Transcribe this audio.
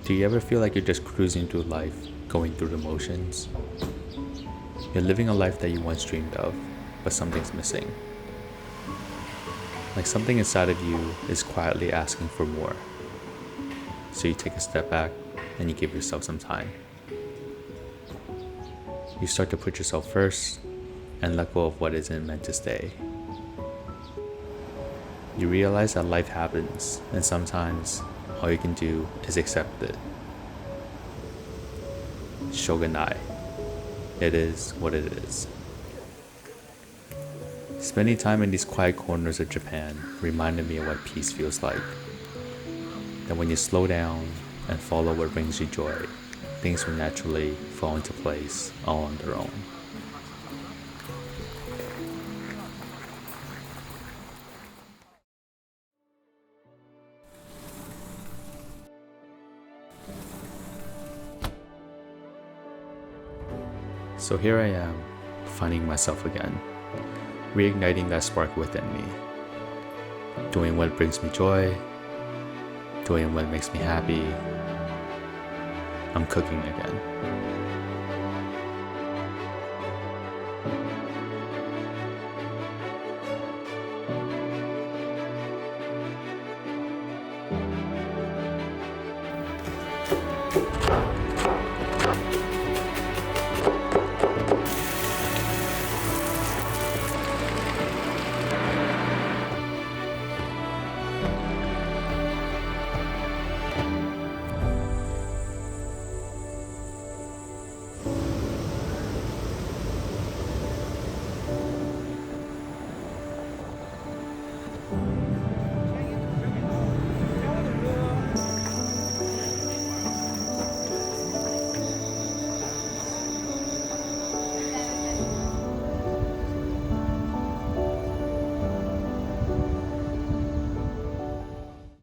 Do you ever feel like you're just cruising through life, going through the motions? You're living a life that you once dreamed of, but something's missing. Like something inside of you is quietly asking for more. So you take a step back and you give yourself some time. You start to put yourself first and let go of what isn't meant to stay. You realize that life happens, and sometimes all you can do is accept it. Shogunai. It is what it is. Spending time in these quiet corners of Japan reminded me of what peace feels like. That when you slow down and follow what brings you joy, things will naturally fall into place all on their own. So here I am, finding myself again, reigniting that spark within me, doing what brings me joy, doing what makes me happy. I'm cooking again.